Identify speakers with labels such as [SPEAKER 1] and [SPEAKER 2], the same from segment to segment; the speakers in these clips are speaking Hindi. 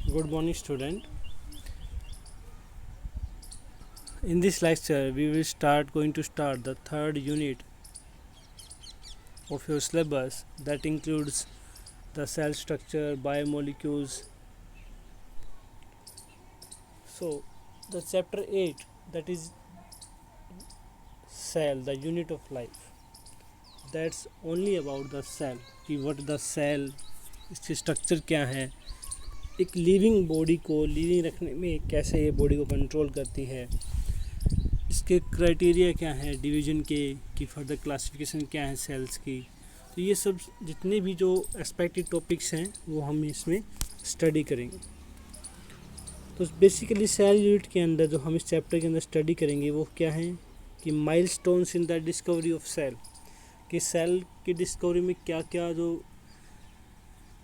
[SPEAKER 1] Good morning, student. In this lecture, we will going to start the third unit of your syllabus that includes the cell structure, biomolecules. So, the chapter 8, that is cell, the unit of life. That's only about the cell. कि what the cell, इसकी स्ट्रक्चर क्या है, एक लिविंग बॉडी को लिविंग रखने में कैसे ये बॉडी को कंट्रोल करती है, इसके क्राइटेरिया क्या है डिवीजन के, कि फर्दर क्लासिफिकेशन क्या है सेल्स की. तो ये सब जितने भी जो एक्सपेक्टेड टॉपिक्स हैं वो हम इसमें स्टडी करेंगे. तो बेसिकली सेल यूनिट के अंदर जो हम इस चैप्टर के अंदर स्टडी करेंगे वो क्या है कि milestones in the discovery of cell, कि सेल की डिस्कवरी में क्या क्या जो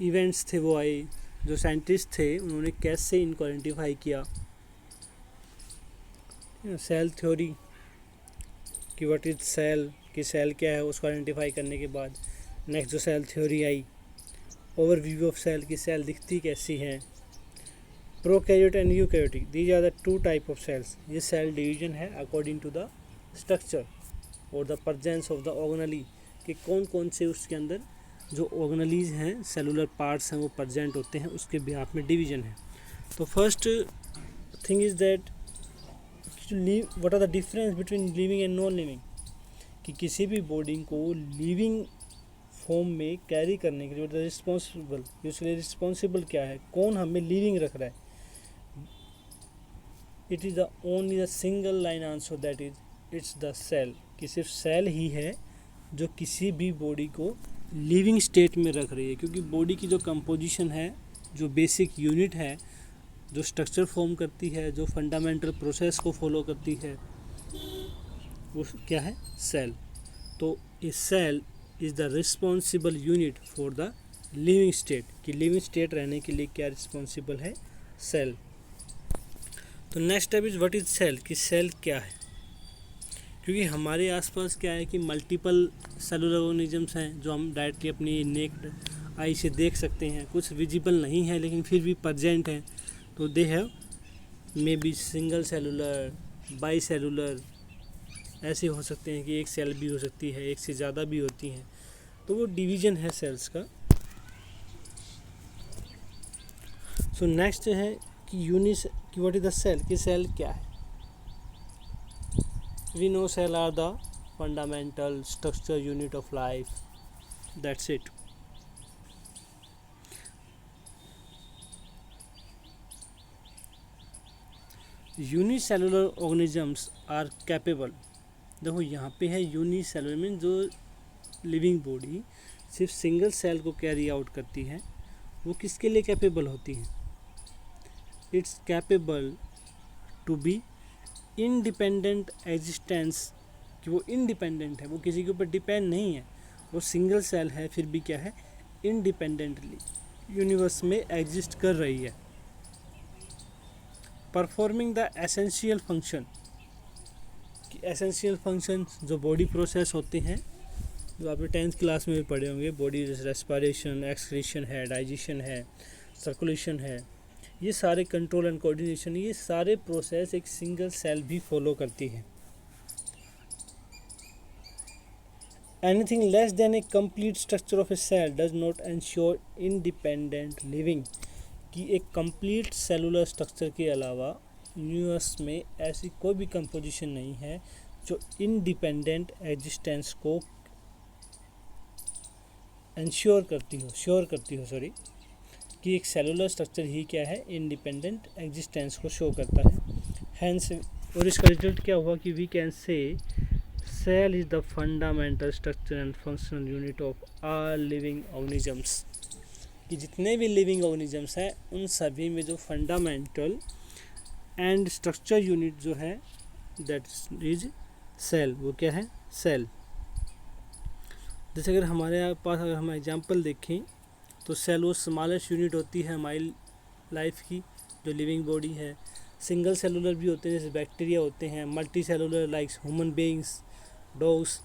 [SPEAKER 1] इवेंट्स थे वो आए, जो साइंटिस्ट थे उन्होंने कैसे इनको आइडेंटिफाई किया, सेल थ्योरी कि व्हाट इज सेल, कि सेल क्या है उसको आइडेंटिफाई करने के बाद नेक्स्ट जो सेल थ्योरी आई, ओवरव्यू ऑफ सेल की सेल दिखती कैसी है, prokaryote and eukaryotic, these are the two type of cells. ये सेल डिवीजन है अकॉर्डिंग टू द स्ट्रक्चर और the presence of the organelle, कि कौन कौन से उसके अंदर जो ऑर्गेनेलीज हैं, सेलुलर पार्ट्स हैं वो प्रेजेंट होते हैं, उसके बिहाफ में डिवीजन है. तो first thing is that what are the difference between living and non living, कि किसी भी बॉडी को लिविंग फॉर्म में कैरी करने के लिए रिस्पॉन्सिबल, उसके रिस्पॉन्सिबल क्या है, कौन हमें लिविंग रख रहा है. It is the only the single line answer, that is it's the cell, कि सिर्फ सेल ही है जो किसी भी बॉडी को लिविंग स्टेट में रख रही है. क्योंकि बॉडी की जो कंपोजिशन है, जो बेसिक यूनिट है, जो स्ट्रक्चर फॉर्म करती है, जो फंडामेंटल प्रोसेस को फॉलो करती है, वो क्या है, सेल. तो a cell is the responsible unit for the living state, कि लिविंग स्टेट रहने के लिए क्या रिस्पॉन्सिबल है, सेल. तो next step is what is cell, कि सेल क्या है. क्योंकि हमारे आसपास क्या है कि मल्टीपल सेलुलर ऑर्गेनिजम्स हैं जो हम डायरेक्टली अपनी नेक्ड आई से देख सकते हैं, कुछ विजिबल नहीं है लेकिन फिर भी प्रेजेंट हैं. तो they have may be single cellular, by cellular, ऐसे हो सकते हैं कि एक सेल भी हो सकती है, एक से ज़्यादा भी होती हैं. तो वो डिवीज़न है सेल्स का. सो नेक्स्ट है कि कि व्हाट इज द सेल, कि सेल क्या है. We know cell are the fundamental structure unit of life. That's it. Unicellular organisms are capable. देखो यहाँ पे है यूनिसेलुलर में जो लिविंग बॉडी सिर्फ सिंगल सेल को कैरी आउट करती है, वो किसके लिए कैपेबल होती है. It's capable to be independent existence, कि वो इंडिपेंडेंट है, वो किसी के ऊपर डिपेंड नहीं है, वो सिंगल सेल है फिर भी क्या है, इंडिपेंडेंटली यूनिवर्स में एग्जिस्ट कर रही है. परफॉर्मिंग द एसेंशियल फंक्शन, कि एसेंशियल फंक्शन जो बॉडी प्रोसेस होते हैं, जो आपने 10th क्लास में भी पढ़े होंगे, बॉडी जैसे रेस्पिरेशन, एक्सक्रीशन है, डाइजेशन है, सर्कुलेशन है, ये सारे कंट्रोल एंड कोऑर्डिनेशन, ये सारे प्रोसेस एक सिंगल सेल भी फॉलो करती है. Anything less than a complete structure of a cell does not ensure independent living, कि एक कंप्लीट सेलुलर स्ट्रक्चर के अलावा यूनिवर्स में ऐसी कोई भी कंपोजिशन नहीं है जो इंडिपेंडेंट एग्जिस्टेंस को श्योर करती हो, कि एक सेलुलर स्ट्रक्चर ही क्या है, इंडिपेंडेंट एग्जिस्टेंस को शो करता है. हैंस, और इसका रिजल्ट क्या हुआ कि we can say cell is the fundamental structure and functional unit of all living organisms, कि जितने भी लिविंग ऑर्गेनिजम्स हैं उन सभी में जो फंडामेंटल एंड स्ट्रक्चर यूनिट जो है दैट इज सेल, वो क्या है, सेल. जैसे अगर हमारे पास अगर हम एग्जांपल देखें तो सेल वो स्मॉलेस्ट यूनिट होती है हमारी लाइफ की, जो लिविंग बॉडी है. सिंगल सेलुलर भी होते हैं जैसे बैक्टीरिया होते हैं, multi cellular like human beings, dogs,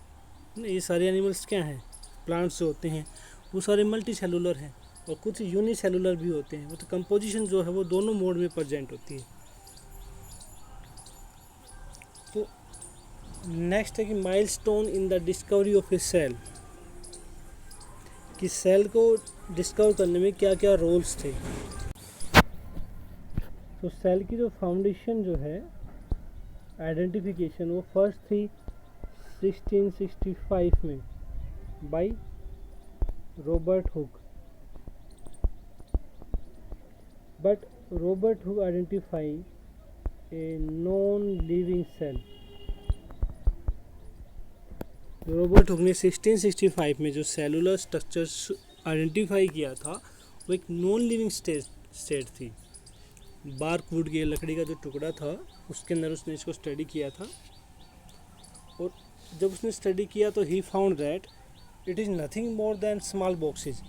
[SPEAKER 1] ये सारे एनिमल्स क्या हैं, प्लांट्स जो होते हैं वो सारे मल्टी सेलुलर हैं. और कुछ यूनिसेलुलर भी होते हैं। तो कंपोजिशन जो है वो दोनों मोड में प्रेजेंट होती है। तो नेक्स्ट है कि milestone in the discovery of a cell, कि सेल को डिस्कवर करने में क्या क्या रोल्स थे। तो सेल की जो फाउंडेशन जो है आइडेंटिफिकेशन, वो फर्स्ट थी 1665 में by Robert Hooke. But Robert Hooke identify a non living cell. Robert Hooke ने 1665 में जो सेलुलर स्ट्रक्चर आइडेंटिफाई किया था वो एक नॉन लिविंग स्टेट थी। बार्क वुड के लकड़ी का जो टुकड़ा था उसके अंदर उसने इसको स्टडी किया था, और जब उसने स्टडी किया तो he found that it is nothing more than small boxes.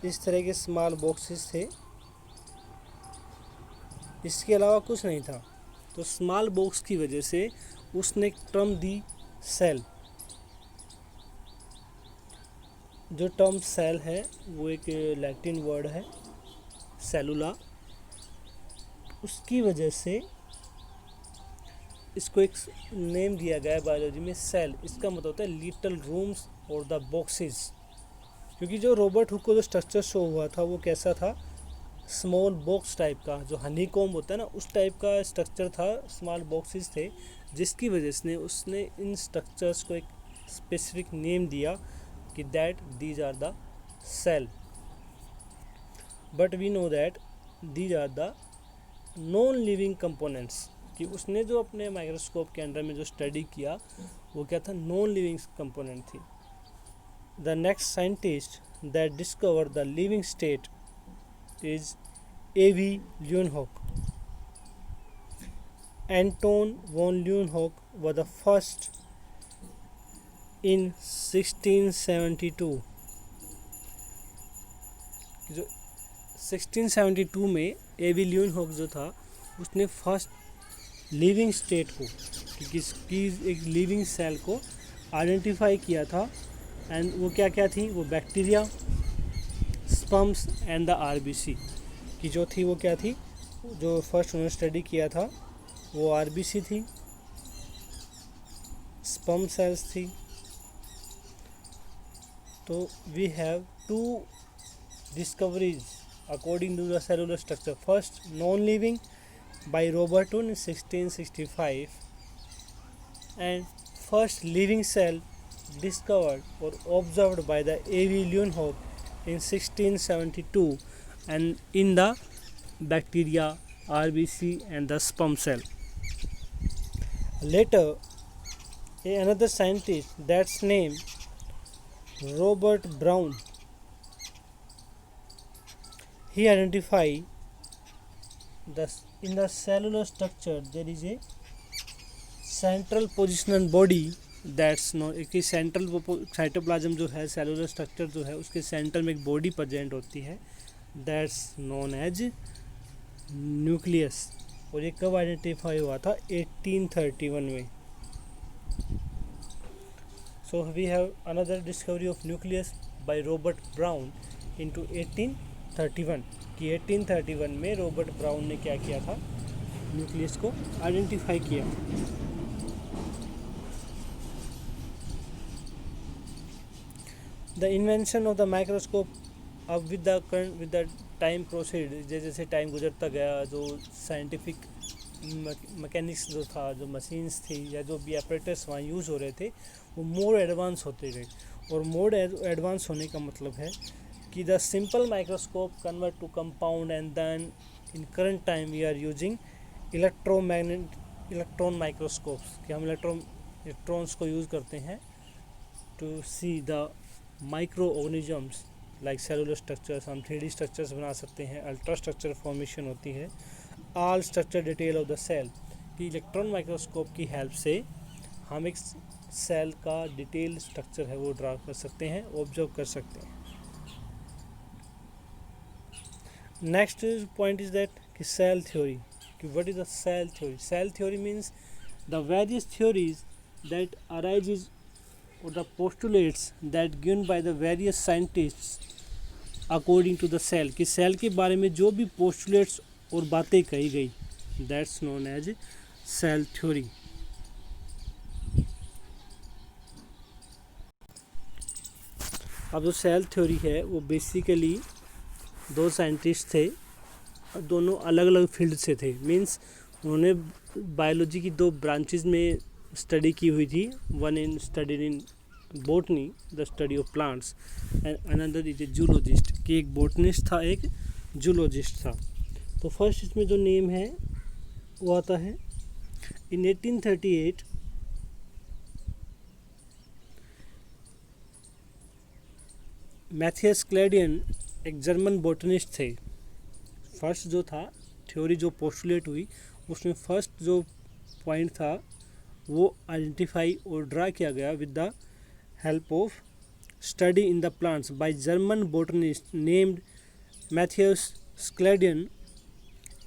[SPEAKER 1] इस तरह के स्मॉल बॉक्सेस थे, इसके अलावा कुछ नहीं था। तो स्मॉल बॉक्स की वजह से उसने एक टर्म दी सेल। जो टर्म सेल है वो एक लैटिन वर्ड है सेलुला, उसकी वजह से इसको एक नेम दिया गया है बायोलॉजी में सेल। इसका मतलब होता है लिटिल रूम्स और द बॉक्सेस, क्योंकि जो रॉबर्ट हुक को जो स्ट्रक्चर शो हुआ था वो कैसा था, स्मॉल बॉक्स टाइप का, जो हनी कॉम्ब होता है ना उस टाइप का स्ट्रक्चर था, स्मॉल बॉक्सेस थे, जिसकी वजह से उसने इन स्ट्रक्चर्स को एक स्पेसिफिक नेम दिया कि that these are the cell. But we know that these are the non living components, कि उसने जो अपने माइक्रोस्कोप के अंदर में जो स्टडी किया वो क्या था, नॉन लिविंग कंपोनेंट थी। The next scientist that discover the living state is A.V. Leeuwenhoek. Anton von Leeuwenhoek was the first in 1672। जो 1672 में A.V. Leeuwenhoek जो था उसने फर्स्ट लिविंग स्टेट को, किसकी एक लिविंग सेल को आइडेंटिफाई किया था। एंड वो क्या क्या थी, वो bacteria, sperms and the RBC की जो थी वो क्या थी, जो फर्स्ट उन्होंने स्टडी किया था वो आरबीसी थी, स्पर्म सेल्स थी। तो we have two discoveries according to the cellular structure. First non living by Robert Hooke in 1665 and first living cell discovered or observed by the A.V. Leeuwenhoek in 1672 and in the bacteria, RBC and the sperm cell. Later another scientist that's named Robert Brown, he identified in the cellular structure there is a central positional body that's known, एक सेंट्रल साइटोप्लाज्म जो है सेलुलर स्ट्रक्चर जो है उसके सेंटर में एक बॉडी प्रेजेंट होती है दैट्स नोन एज न्यूक्लियस। और ये कब आइडेंटिफाई हुआ था, 1831 में। So we have another discovery of nucleus by Robert Brown into 1831 कि 1831 में रॉबर्ट ब्राउन ने क्या किया था, न्यूक्लियस को आइडेंटिफाई किया। The invention of the microscope, अब विद द टाइम प्रोसीड, जैसे जैसे टाइम गुजरता गया जो साइंटिफिक मैकेनिक्स जो था, जो मशीन्स थी या जो भी ऑपरेटर्स वहाँ यूज़ हो रहे थे वो मोर एडवांस होते गए। और मोर एडवांस होने का मतलब है कि the simple microscope convert to compound and then in current time we are using electron microscopes, कि हम इलेक्ट्रॉन्स को यूज़ करते हैं to see the micro organisms like cellular structures. हम 3D स्ट्रक्चर्स बना सकते हैं, अल्ट्रा स्ट्रक्चर फॉर्मेशन होती है, all structure detail of the cell, कि इलेक्ट्रॉन माइक्रोस्कोप की हेल्प से हम एक सेल का डिटेल स्ट्रक्चर है वो ड्रा कर सकते हैं, ऑब्जर्व कर सकते हैं। नेक्स्ट पॉइंट इज दैट कि सेल थ्योरी, कि what is the cell theory. Cell theory means the various theories that arises or the postulates that given by the various scientists according to the cell, कि सेल के बारे में जो भी पोस्टुलेट्स और बातें कही गई, that's known as cell theory. अब जो सेल थ्योरी है वो बेसिकली दो साइंटिस्ट थे, दोनों अलग अलग फील्ड से थे। मींस उन्होंने बायोलॉजी की दो ब्रांचेस में स्टडी की हुई थी। One in studied in botany, the study of plants, and another is a zoologist, कि एक बोटनिस्ट था, एक जूलॉजिस्ट था। तो फर्स्ट इसमें जो नेम है वो आता है इन 1838 मैथियस क्लैडियन एक जर्मन बोटनिस्ट थे। फर्स्ट जो था थ्योरी जो पोस्टुलेट हुई, उसमें फर्स्ट जो पॉइंट था वो आइडेंटिफाई और ड्रा किया गया with the help of study in the plants by German botanist named Matthias Schleiden.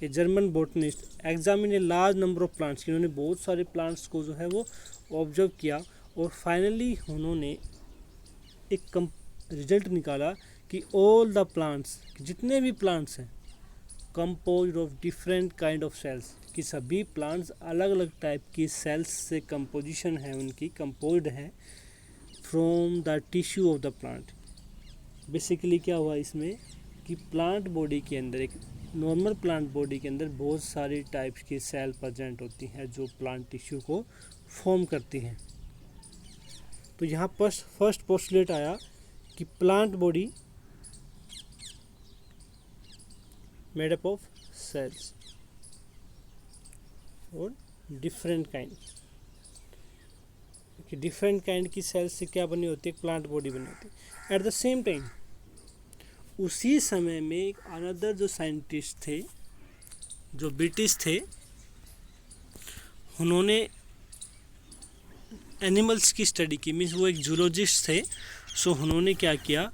[SPEAKER 1] A German botanist examine a large number of plants, इन्होंने बहुत सारे प्लांट्स को जो है वो ऑब्जर्व किया और फाइनली उन्होंने एक रिजल्ट निकाला कि ऑल द प्लांट्स, जितने भी प्लांट्स हैं, composed of different kind of cells, कि सभी प्लांट्स अलग अलग टाइप की सेल्स से कंपोजिशन है, उनकी कंपोज्ड है from the tissue of the plant. Basically क्या हुआ इसमें कि प्लांट बॉडी के अंदर, एक नॉर्मल प्लांट बॉडी के अंदर बहुत सारी टाइप्स की सेल प्रेजेंट होती हैं जो प्लांट टिश्यू को फॉर्म करती हैं। तो यहाँ पर फर्स्ट पोस्टुलेट आया कि plant body made up of cells और डिफरेंट काइंड, कि डिफरेंट काइंड की सेल्स से क्या बनी होती है, प्लांट बॉडी बनी होती है। एट द सेम टाइम उसी समय में एक अनदर जो साइंटिस्ट थे, जो ब्रिटिश थे, उन्होंने एनिमल्स की स्टडी की। मीन्स वो एक जूलॉजिस्ट थे। सो उन्होंने क्या किया,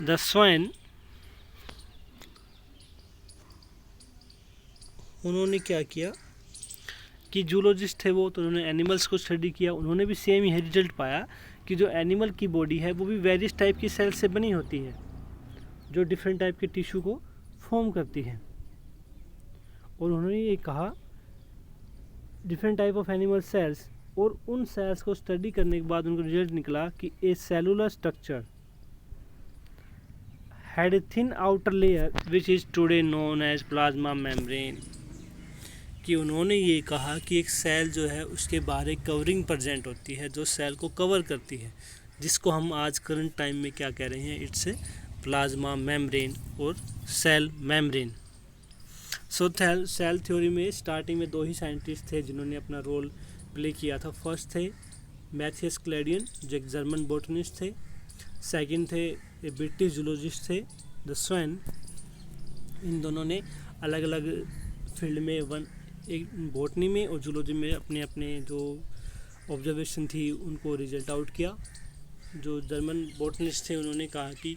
[SPEAKER 1] द स्वाइन, उन्होंने क्या किया कि जूलॉजिस्ट थे वो, तो उन्होंने एनिमल्स को स्टडी किया। उन्होंने भी सेम ही रिजल्ट पाया कि जो एनिमल की बॉडी है वो भी वेरियस टाइप की सेल से बनी होती है जो डिफरेंट टाइप के टिश्यू को फॉर्म करती है। और उन्होंने ये कहा different type of animal cells, और उन सेल्स को स्टडी करने के बाद उनको रिजल्ट निकला कि a cellular structure had a thin outer layer which is today known as plasma membrane, कि उन्होंने ये कहा कि एक सेल जो है उसके बाहर एक कवरिंग प्रेजेंट होती है जो सेल को कवर करती है, जिसको हम आज करंट टाइम में क्या कह रहे हैं, इट्स ए प्लाज्मा मेम्ब्रेन और सेल मेम्ब्रेन। सो सेल थ्योरी में स्टार्टिंग में दो ही साइंटिस्ट थे जिन्होंने अपना रोल प्ले किया था। फर्स्ट थे मैथियस क्लैडियन जो एक जर्मन बोटनिस्ट थे, सेकंड थे ए ब्रिटिश जूलॉजिस्ट थे द स्वाइन। इन दोनों ने अलग अलग फील्ड में, वन एक बॉटनी में और जूलॉजी में, अपने अपने जो ऑब्जर्वेशन थी उनको रिजल्ट आउट किया। जो जर्मन बॉटनिस्ट थे उन्होंने कहा कि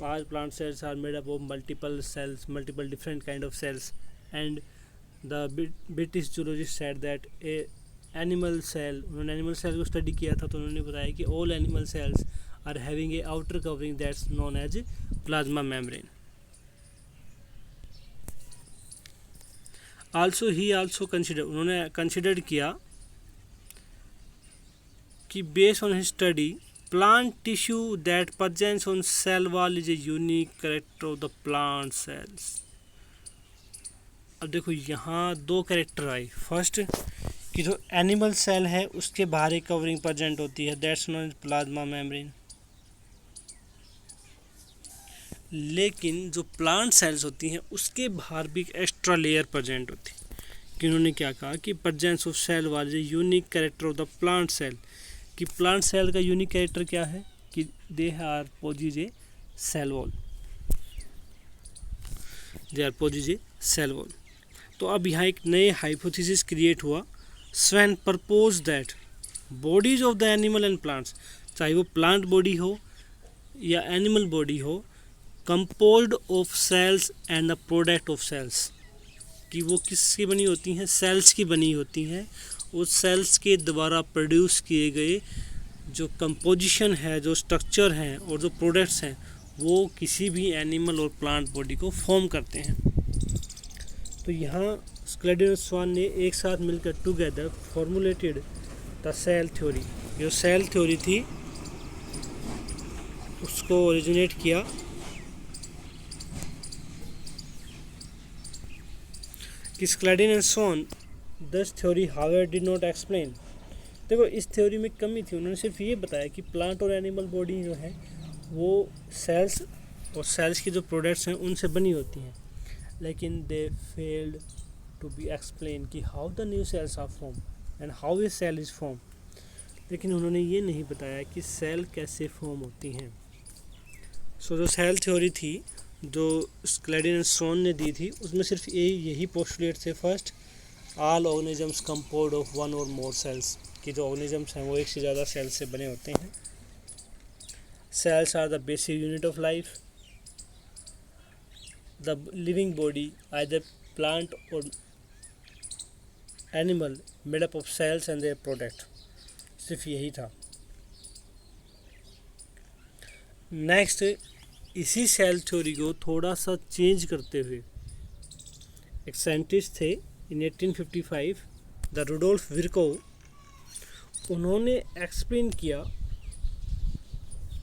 [SPEAKER 1] all plant cells are made up of multiple cells, multiple different kind of cells, and the British zoologist said that a animal cell, उन्होंने एनिमल सेल को स्टडी किया था तो उन्होंने बताया कि all animal cells are having a outer covering that's known as plasma membrane. Also he also considered, उन्होंने कंसिडर किया कि based on his study plant tissue that presents on cell wall is a unique character of the plant cells. अब देखो यहाँ दो कैरेक्टर आए। फर्स्ट कि जो एनिमल सेल है उसके बाहर एक कवरिंग प्रेजेंट होती है, that's known as plasma membrane. लेकिन जो प्लांट सेल्स होती हैं उसके बाहर भी एक एक्स्ट्रा लेयर प्रेजेंट होती है। कि उन्होंने क्या कहा कि presence of cell wall is a unique character of the plant cell, कि प्लांट सेल का यूनिक कैरेक्टर क्या है कि they are posses a cell wall, they are posses a cell wall. तो अब यहाँ एक नए हाइपोथेसिस क्रिएट हुआ। Schwann propose that bodies of the animal and plants, चाहे वो प्लांट बॉडी हो या एनिमल बॉडी हो, composed of cells and the product of cells, कि वो किसकी बनी होती हैं, सेल्स की बनी होती हैं। उस सेल्स के द्वारा प्रोड्यूस किए गए जो कंपोजिशन है, जो स्ट्रक्चर हैं और जो प्रोडक्ट्स हैं वो किसी भी एनिमल और प्लांट बॉडी को फॉर्म करते हैं। तो यहाँ स्क्लेडन और स्वान ने एक साथ मिलकर together formulated the cell theory. जो सेल थ्योरी थी उसको ओरिजिनेट किया। कि Schleiden and Schwann this theory however did not explain. देखो इस थ्योरी में कमी थी, उन्होंने सिर्फ ये बताया कि प्लांट और एनिमल बॉडी जो है वो सेल्स और सेल्स की जो प्रोडक्ट्स हैं उनसे बनी होती हैं, लेकिन they failed to be explain कि how the new cells are form and how a cell is form. लेकिन उन्होंने ये नहीं बताया कि सेल कैसे फॉर्म होती हैं। सो जो सेल थ्योरी थी जो स्क्लेडन एंड स्वान ने दी थी उसमें सिर्फ यही पोस्टुलेट थे। First, all organisms composed of one और मोर सेल्स, कि जो ऑर्गेनिजम्स हैं वो एक से ज़्यादा सेल्स से बने होते हैं। Cells are the basic unit of life. The living body either plant or animal made up of cells and their product. सिर्फ यही था। नेक्स्ट, इसी सेल थ्योरी को थोड़ा सा चेंज करते हुए एक साइंटिस्ट थे इन 1855 द रुडोल्फ विर्कोव। उन्होंने एक्सप्लेन किया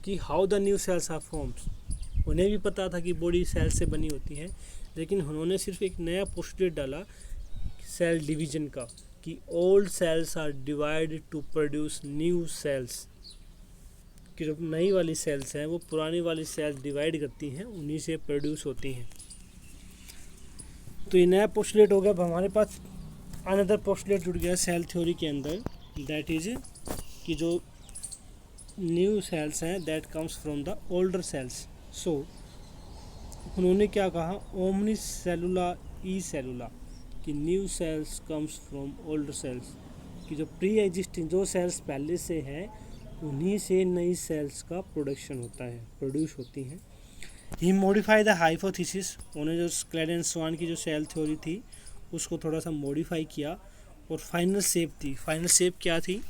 [SPEAKER 1] कि how the new cells are forms. उन्हें भी पता था कि बॉडी सेल से बनी होती है, लेकिन उन्होंने सिर्फ एक नया पोस्टुलेट डाला सेल डिवीजन का, कि old cells are divided to produce new cells. कि जो नई वाली सेल्स हैं वो पुरानी वाली सेल्स डिवाइड करती हैं, उन्हीं से प्रोड्यूस होती हैं। तो ये नया पोस्टुलेट हो गया। अब हमारे पास अनदर पोस्टुलेट जुड़ गया सेल थ्योरी के अंदर, दैट इज कि जो न्यू सेल्स हैं that comes from the older cells. So उन्होंने क्या कहा, ओमनी सेलुला ई सेलुला, कि new cells comes from older cells. कि जो प्री एग्जिस्टिंग जो सेल्स पहले से हैं उन्हीं से नई सेल्स का प्रोडक्शन होता है, प्रोड्यूस होती हैं। ही मॉडिफाई द हाइपोथेसिस। उन्होंने जो स्क्लेडन एंड स्वान की जो सेल थ्योरी थी उसको थोड़ा सा मॉडिफाई किया और फाइनल शेप दी। फाइनल शेप क्या थी,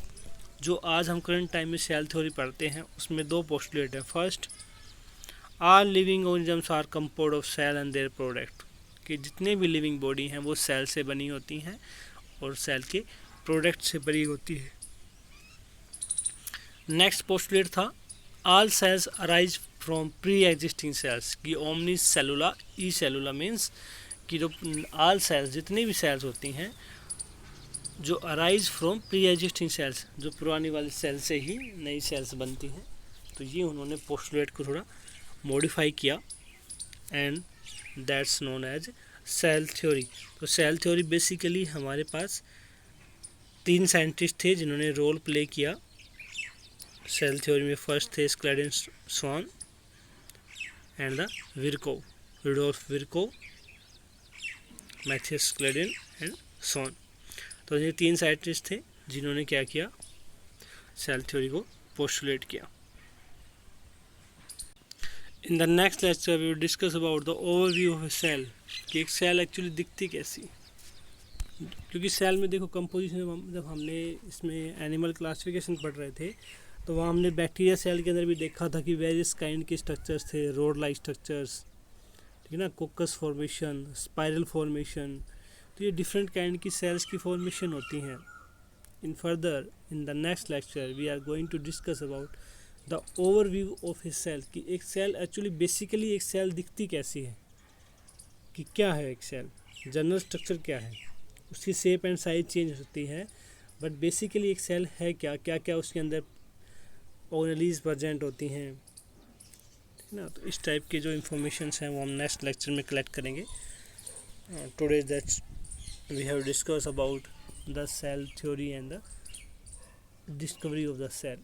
[SPEAKER 1] जो आज हम करंट टाइम में सेल थ्योरी पढ़ते हैं उसमें दो पोस्टुलेट है। First, all living organisms are composed of cell and their product. कि जितने भी लिविंग बॉडी हैं वो सेल से बनी होती हैं और सेल के प्रोडक्ट से बनी होती है। नेक्स्ट पोस्टुलेट था, all cells arise from pre existing cells. की ओमनी सेलुला ई सेलुला मीन्स कि जो ऑल सेल्स जितनी भी सेल्स होती हैं जो arise from pre existing sales, जो पुरानी वाली सेल से ही नई सेल्स बनती हैं। तो ये उन्होंने पोस्टुलेट को थोड़ा मॉडिफाई किया and that's known as cell theory. तो सेल थ्योरी बेसिकली हमारे पास तीन साइंटिस्ट थे जिन्होंने रोल प्ले किया सेल थ्योरी में। फर्स्ट थे Schleiden Schwann and the Virchow, Rudolf Virchow, Matthias Schleiden and Schwann. तो ये तीन साइंटिस्ट थे जिन्होंने क्या किया, सेल थ्योरी को पोस्टुलेट किया। In the next lecture we will discuss about the overview of a cell, कि एक सेल एक्चुअली दिखती कैसी। क्योंकि सेल में देखो कंपोजिशन, जब हमने इसमें एनिमल क्लासिफिकेशन पढ़ रहे थे तो वहाँ हमने बैक्टीरिया सेल के अंदर भी देखा था कि वेरियस काइंड के स्ट्रक्चर्स थे, रोड लाइक स्ट्रक्चर्स, ठीक है ना, कोकस फॉर्मेशन, स्पाइरल फॉर्मेशन। तो ये डिफरेंट काइंड की सेल्स की फॉर्मेशन होती हैं। In further in the next lecture we are going to discuss about the overview of a cell, कि एक सेल एक्चुअली बेसिकली एक सेल दिखती कैसी है, कि क्या है एक सेल, जनरल स्ट्रक्चर क्या है, उसकी शेप एंड साइज चेंज होती है, बट बेसिकली एक सेल है क्या, क्या क्या उसके अंदर ऑर्गेनेलीज प्रेजेंट होती हैं, ठीक ना। तो इस टाइप के जो इन्फॉर्मेशंस हैं वो हम नेक्स्ट लेक्चर में कलेक्ट करेंगे। Today that's we have discuss about the cell theory and the discovery of the cell.